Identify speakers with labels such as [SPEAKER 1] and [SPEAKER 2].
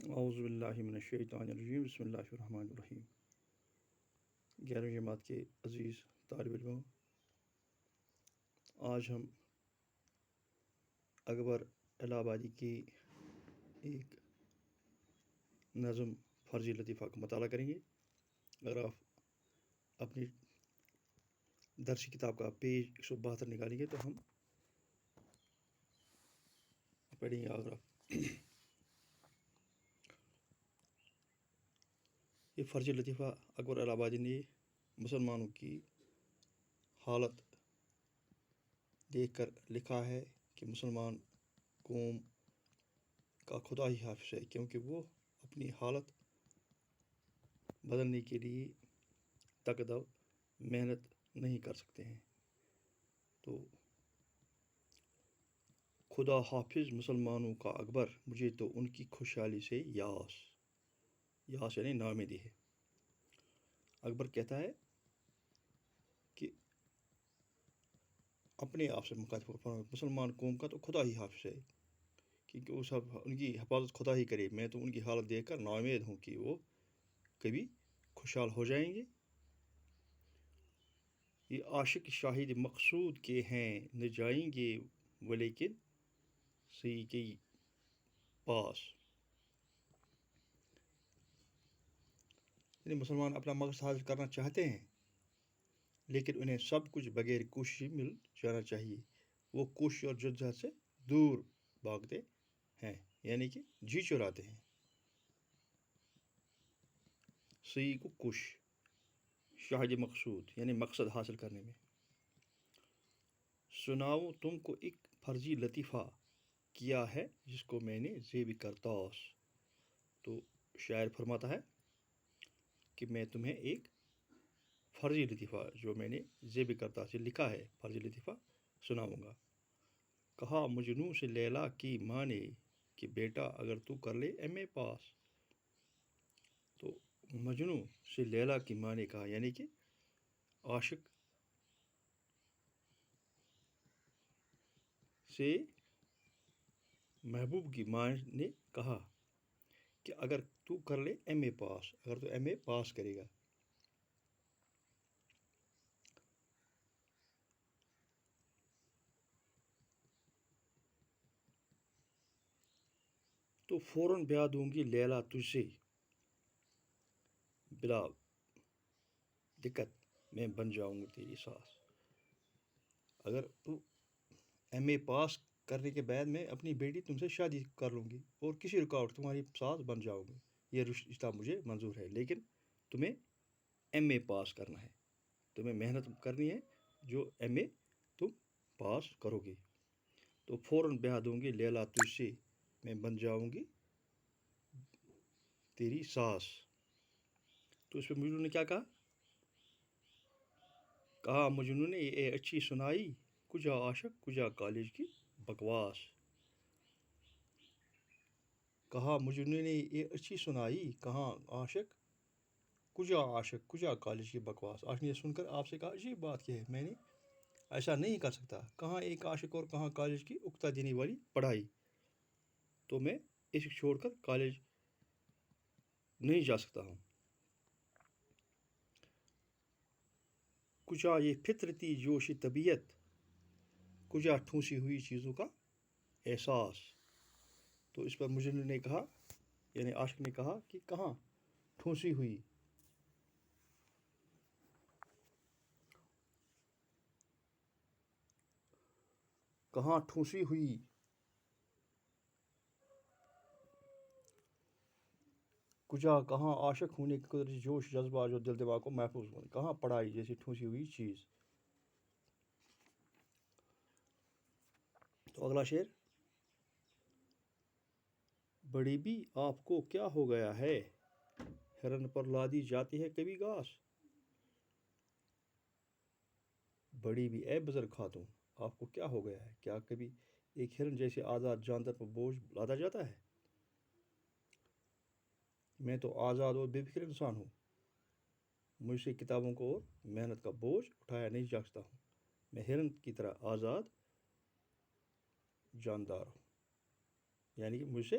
[SPEAKER 1] اعوذ باللہ من الشیطان الرجیم بسم اللہ الرحمن الرحیم 11ویں جماعت کے عزیز طالب علموں، آج ہم اکبر الہ آبادی کی ایک نظم فرضی لطیفہ کا مطالعہ کریں گے۔ اگر آپ اپنی درسی کتاب کا پیج 172 نکالیں گے تو ہم پڑھیں گے۔ اگر یہ فرضی لطیفہ اکبر الہ آبادی نے مسلمانوں کی حالت دیکھ کر لکھا ہے کہ مسلمان قوم کا خدا ہی حافظ ہے، کیونکہ وہ اپنی حالت بدلنے کے لیے تکدو محنت نہیں کر سکتے ہیں۔ تو خدا حافظ مسلمانوں کا اکبر، مجھے تو ان کی خوشحالی سے یاس یعنی ناامیدی ہے۔ اکبر کہتا ہے کہ اپنے آپ سے مخاطب مسلمان قوم کا تو خدا ہی حافظ ہے، کیونکہ وہ سب ان کی حفاظت خدا ہی کرے۔ میں تو ان کی حالت دیکھ کر ناامید ہوں کہ وہ کبھی خوشحال ہو جائیں گے۔ یہ عاشق شاہد مقصود کے ہیں، نہ جائیں گے ولیکن سی کے پاس۔ یعنی مسلمان اپنا مقصد حاصل کرنا چاہتے ہیں، لیکن انہیں سب کچھ بغیر کوشش مل جانا چاہیے۔ وہ کوشش اور جدوجہد سے دور بھاگتے ہیں، یعنی کہ جی چراتے ہیں۔ سی کو کش، شاہد مقصود یعنی مقصد حاصل کرنے میں۔ سناؤ تم کو ایک فرضی لطیفہ، کیا ہے جس کو میں نے زیب کرتاس۔ تو شاعر فرماتا ہے کہ میں تمہیں ایک فرضی لطیفہ جو میں نے زیب کرتاس سے لکھا ہے، فرضی لطیفہ سناؤں گا۔ کہا مجنوں سے لیلا کی ماں نے کہ بیٹا اگر تو کر لے ایم اے پاس۔ تو مجنوں سے لیلا کی ماں نے کہا، یعنی کہ عاشق سے محبوب کی ماں نے کہا کہ اگر تو کر لے ایم اے پاس، اگر تو ایم اے پاس کرے گا تو فوراً بیاہ دوں گی لیلا تجھ سے، بلا دقت میں بن جاؤں گی تیری ساس۔ اگر تو ایم اے پاس کرنے کے بعد میں اپنی بیٹی تم سے شادی کر لوں گی اور کسی رکاوٹ تمہاری ساس بن جاؤں گی، یہ رشتہ مجھے منظور ہے، لیکن تمہیں ایم اے پاس کرنا ہے، تمہیں محنت کرنی ہے جو ایم اے تم پاس کرو گے۔ تو فوراً بیاہ دوں گی لیلا تجھ سے، میں بن جاؤں گی تیری ساس۔ تو اس پہ مجنوں نے کیا کہا مجنوں نے یہ اچھی سنائی، کجا عاشق کجا کالج کی بکواس۔ کہا مجنوں نے یہ اچھی سنائی، کہاں عاشق کجا کالج کی بکواس۔ عاشق نے سن کر آپ سے کہا عجیب بات کیا ہے، میں نے ایسا نہیں کر سکتا، کہاں ایک عاشق اور کہاں کالج کی اکتا دینے والی پڑھائی، تو میں عشق چھوڑ کر کالج نہیں جا سکتا ہوں۔ کجا یہ فطرتی جوش طبیعت، کجا ٹھونسی ہوئی چیزوں کا احساس۔ تو اس پر مجنوں نے کہا، یعنی عاشق نے کہا کہ کہاں ٹھونسی ہوئی کجا کہاں عاشق ہونے کی قدرتی جوش جذبہ جو دل دماغ کو محفوظ ہونے، کہاں پڑھائی جیسی ٹھونسی ہوئی چیز۔ تو اگلا شعر، بڑی بھی آپ کو کیا ہو گیا ہے، ہرن پر لادی جاتی ہے کبھی گھاس۔ بڑی بھی اے بزرگ خاتون، آپ کو کیا ہو گیا ہے، کیا کبھی ایک ہرن جیسے آزاد جاندار پر بوجھ لادا جاتا ہے۔ میں تو آزاد اور بے فکر انسان ہوں، مجھ سے کتابوں کو اور محنت کا بوجھ اٹھایا نہیں جا سکتا ہوں، میں ہرن کی طرح آزاد جاندار ہوں، یعنی کہ مجھ سے